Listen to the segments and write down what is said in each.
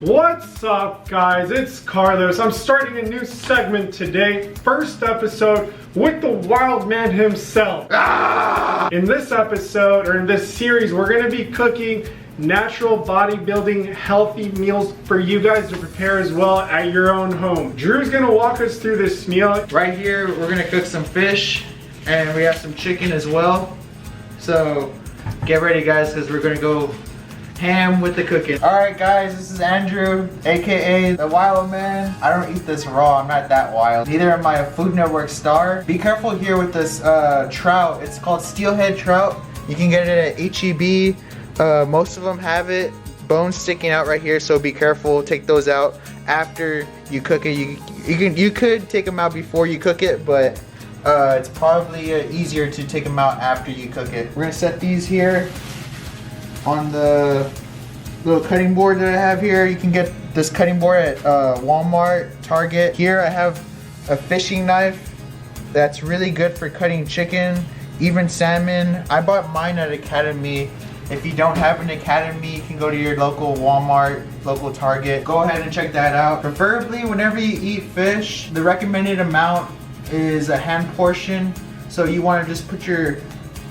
What's up, guys? It's Carlos. I'm starting a new segment today. First episode with the wild man himself. In this episode, or in this series, we're going to be cooking natural bodybuilding healthy meals for you guys to prepare as well at your own home. Drew's going to walk us through this meal. Right here, we're going to cook some fish, and we have some chicken as well. So get ready, guys, because we're going to go ham with the cooking. Alright guys, this is Andrew, aka the Wild Man. I don't eat this raw, I'm not that wild. Neither am I a Food Network star. Be careful here with this trout. It's called steelhead trout. You can get it at HEB. Most of them have it. Bones sticking out right here, so be careful. Take those out after you cook it. You could take them out before you cook it, but it's probably easier to take them out after you cook it. We're gonna set these here on the little cutting board that I have here. You can get this cutting board at Walmart, Target. Here I have a fishing knife that's really good for cutting chicken, even salmon. I bought mine at Academy. If you don't have an Academy, you can go to your local Walmart, local Target. Go ahead and check that out. Preferably whenever you eat fish, the recommended amount is a hand portion. So you want to just put your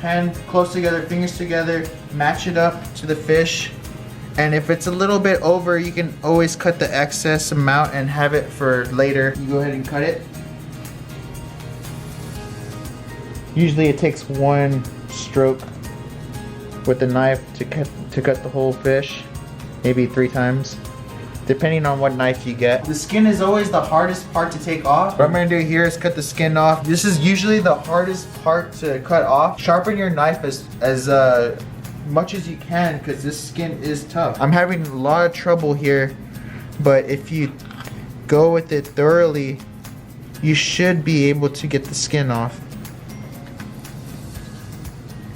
hand close together, fingers together, match it up to the fish, and if it's a little bit over, you can always cut the excess amount and have it for later. You go ahead and cut it. Usually it takes one stroke with the knife to cut the whole fish, maybe 3 times, depending on what knife you get. The skin is always the hardest part to take off. What I'm gonna do here is cut the skin off. This is usually the hardest part to cut off. Sharpen your knife as much as you can, because this skin is tough. I'm having a lot of trouble here, but if you go with it thoroughly, you should be able to get the skin off.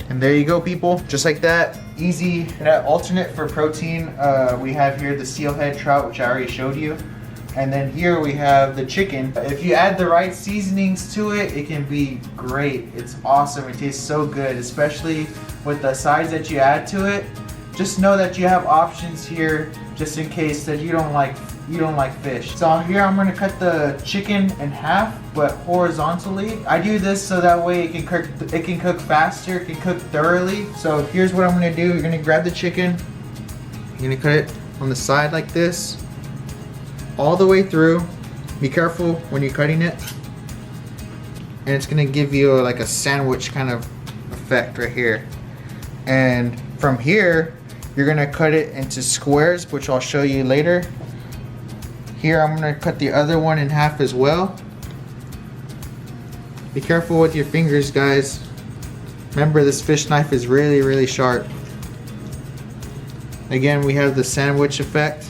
And there you go, people, just like that. Easy. And an alternate for protein, we have here the steelhead trout, which I already showed you. And then here we have the chicken. If you add the right seasonings to it, it can be great. It's awesome. It tastes so good, especially with the size that you add to it. Just know that you have options here, just in case that you don't like fish. So here I'm gonna cut the chicken in half, but horizontally. I do this so that way it can cook faster, it can cook thoroughly. So here's what I'm gonna do. You're gonna grab the chicken, you're gonna cut it on the side like this, all the way through. Be careful when you're cutting it. And it's gonna give you like a sandwich kind of effect right here. And from here, you're gonna cut it into squares, which I'll show you later. Here I'm gonna cut the other one in half as well. Be careful with your fingers, guys. Remember, this fish knife is really, really sharp. Again, we have the sandwich effect.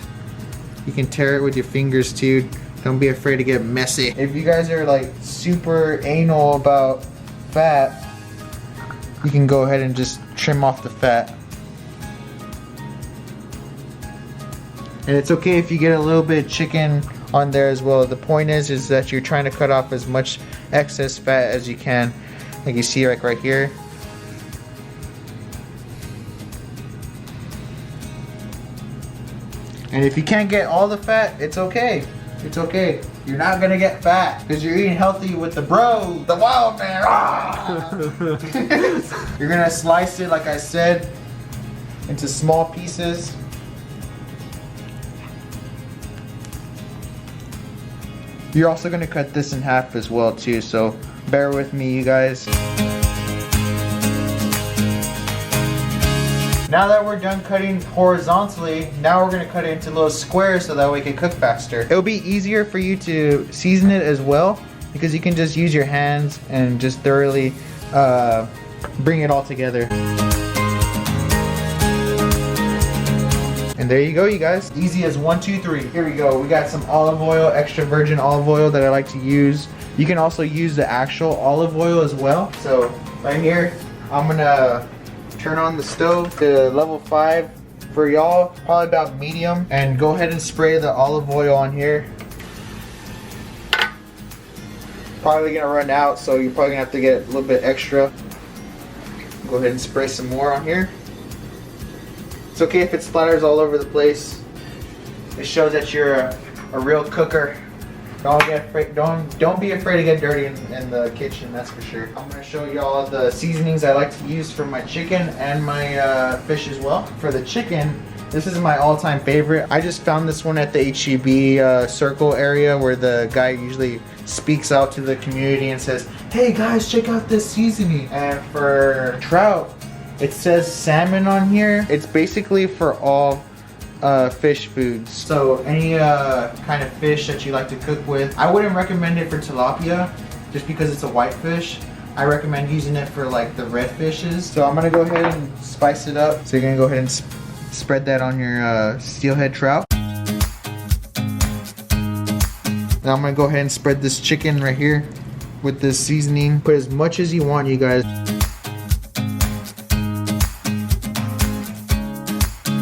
You can tear it with your fingers too. Don't be afraid to get messy. If you guys are like super anal about fat, you can go ahead and just trim off the fat. And it's okay if you get a little bit of chicken on there as well. The point is that you're trying to cut off as much excess fat as you can. Like you see, like right here. And if you can't get all the fat, it's okay. It's okay. You're not gonna get fat because you're eating healthy with the bro, the wild man. You're gonna slice it, like I said, into small pieces. You're also gonna cut this in half as well too, so bear with me, you guys. Now that we're done cutting horizontally, now we're gonna cut it into little squares so that way it can cook faster. It'll be easier for you to season it as well, because you can just use your hands and just thoroughly bring it all together. And there you go, you guys. Easy as 1, 2, 3. Here we go. We got some olive oil, extra virgin olive oil that I like to use. You can also use the actual olive oil as well. So right here, I'm gonna turn on the stove to level 5 for y'all, probably about medium, and go ahead and spray the olive oil on here. Probably gonna run out, so you're probably gonna have to get a little bit extra. Go ahead and spray some more on here. It's okay if it splatters all over the place. It shows that you're a real cooker. Don't get afraid. Don't be afraid to get dirty in the kitchen. That's for sure. I'm gonna show you all the seasonings I like to use for my chicken and my fish as well. For the chicken, this is my all-time favorite. I just found this one at the HEB circle area where the guy usually speaks out to the community and says, "Hey guys, check out this seasoning." And for trout, it says salmon on here. It's basically for all fish foods. So any kind of fish that you like to cook with. I wouldn't recommend it for tilapia just because it's a white fish. I recommend using it for like the red fishes. So I'm gonna go ahead and spice it up. So you're gonna go ahead and spread that on your steelhead trout. Now I'm gonna go ahead and spread this chicken right here with this seasoning. Put as much as you want, you guys.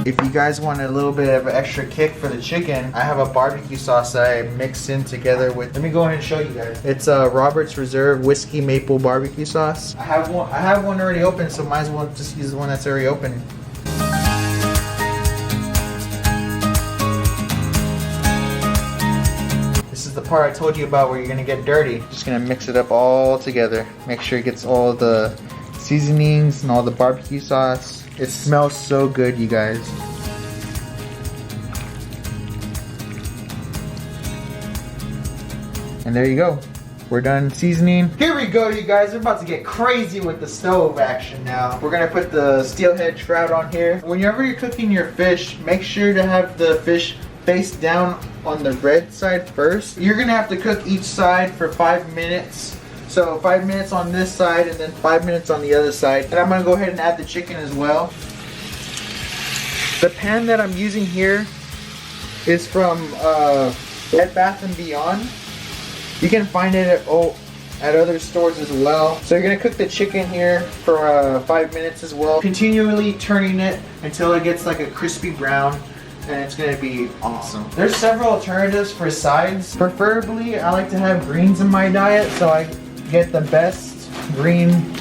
If you guys want a little bit of an extra kick for the chicken, I have a barbecue sauce that I mix in together with. Let me go ahead and show you guys. It's a Robert's Reserve Whiskey Maple Barbecue Sauce. I have one already open, so might as well just use the one that's already open. This is the part I told you about where you're gonna get dirty. Just gonna mix it up all together. Make sure it gets all the seasonings and all the barbecue sauce. It smells so good, you guys. And there you go. We're done seasoning. Here we go, you guys. We're about to get crazy with the stove action now. We're gonna put the steelhead trout on here. Whenever you're cooking your fish, make sure to have the fish face down on the red side first. You're gonna have to cook each side for 5 minutes. So 5 minutes on this side and then 5 minutes on the other side. And I'm gonna go ahead and add the chicken as well. The pan that I'm using here is from Bed Bath & Beyond. You can find it at other stores as well. So you're gonna cook the chicken here for 5 minutes as well. Continually turning it until it gets like a crispy brown. And it's gonna be awesome. There's several alternatives for sides. Preferably, I like to have greens in my diet, so I get the best green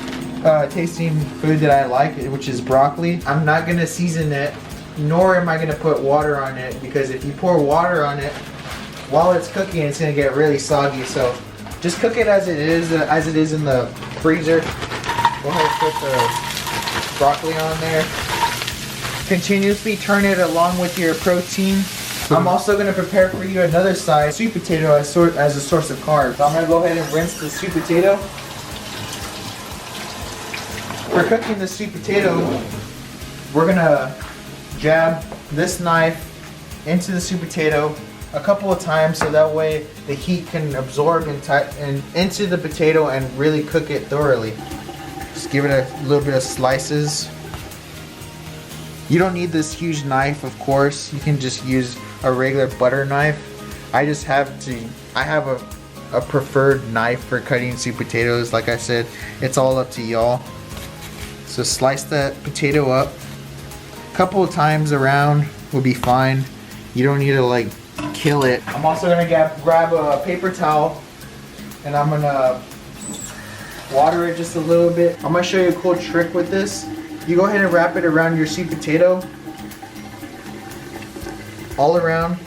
tasting food that I like, which is broccoli. I'm not gonna season it, nor am I gonna put water on it, because if you pour water on it while it's cooking, it's gonna get really soggy. So just cook it as it is in the freezer. Go ahead and put the broccoli on there. Continuously turn it along with your protein. I'm also going to prepare for you another side, sweet potato as a source of carbs. So I'm going to go ahead and rinse the sweet potato. For cooking the sweet potato, we're going to jab this knife into the sweet potato a couple of times so that way the heat can absorb and into the potato and really cook it thoroughly. Just give it a little bit of slices. You don't need this huge knife, of course. You can just use a regular butter knife. I have a preferred knife for cutting sweet potatoes. Like I said, it's all up to y'all. So slice that potato up. A couple of times around will be fine. You don't need to like kill it. I'm also gonna grab a paper towel and I'm gonna water it just a little bit. I'm gonna show you a cool trick with this. You go ahead and wrap it around your sweet potato, all around,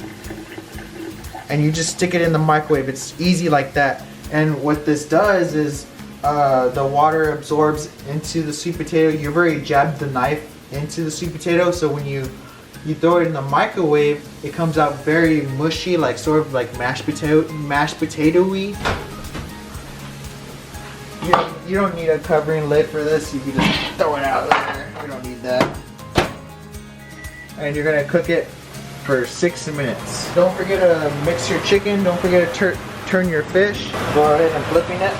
and you just stick it in the microwave. It's easy like that. And what this does is the water absorbs into the sweet potato. You've already jabbed the knife into the sweet potato, so when you throw it in the microwave, it comes out very mushy, like sort of like mashed potato-y. You don't need a covering lid for this. You can just throw it out there. We don't need that. And you're gonna cook it for 6 minutes. Don't forget to mix your chicken. Don't forget to turn your fish. Go ahead and flipping it.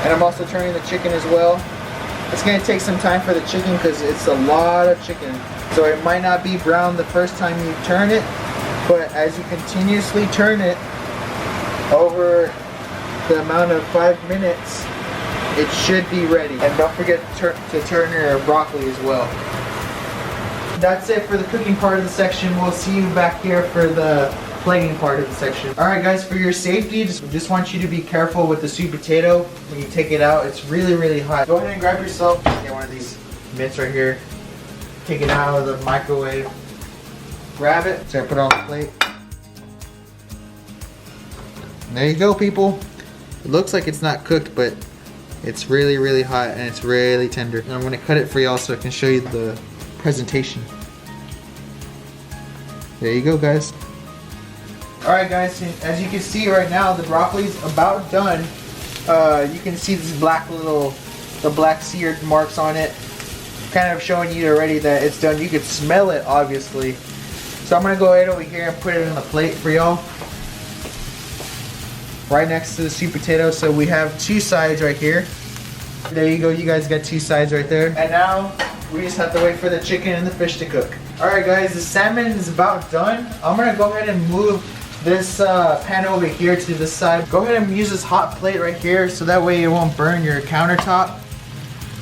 And I'm also turning the chicken as well. It's gonna take some time for the chicken because it's a lot of chicken. So it might not be brown the first time you turn it, but as you continuously turn it over the amount of 5 minutes, it should be ready. And don't forget to turn your broccoli as well. That's it for the cooking part of the section. We'll see you back here for the plating part of the section. Alright guys, for your safety, just want you to be careful with the sweet potato when you take it out. It's really hot. Go ahead and grab yourself, get one of these mitts right here. Take it out of the microwave. grab it. So I put it on the plate. And there you go, people. It looks like it's not cooked, but it's really, really hot and it's really tender. And I'm gonna cut it for y'all so I can show you the presentation. There you go, guys. Alright guys, as you can see right now, the broccoli's about done. You can see this black the black seared marks on it. Kind of showing you already that it's done. You can smell it, obviously. So I'm gonna go ahead over here and put it on the plate for y'all. Right next to the sweet potato. So we have two sides right here. There you go, you guys got two sides right there. And now we just have to wait for the chicken and the fish to cook. Alright guys, the salmon is about done. I'm gonna go ahead and move this pan over here to this side. Go ahead and use this hot plate right here so that way it won't burn your countertop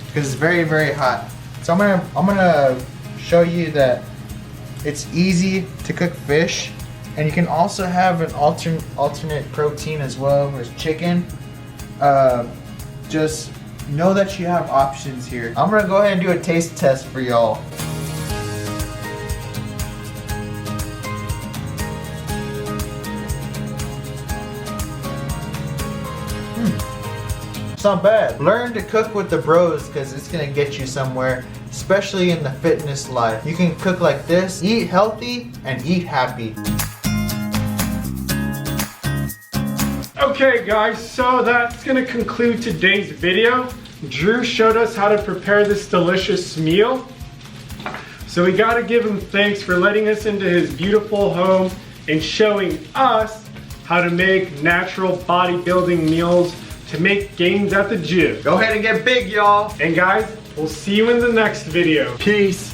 because it's very, very hot. So I'm gonna show you that it's easy to cook fish, and you can also have an alternate protein as well, with chicken. Just know that you have options here. I'm gonna go ahead and do a taste test for y'all. It's not bad. Learn to cook with the bros because it's gonna get you somewhere, especially in the fitness life. You can cook like this, eat healthy, and eat happy. Okay guys, so that's gonna conclude today's video. Drew showed us how to prepare this delicious meal. So we gotta give him thanks for letting us into his beautiful home and showing us how to make natural bodybuilding meals to make gains at the gym. Go ahead and get big, y'all. And guys, we'll see you in the next video. Peace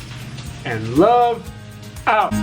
and love out.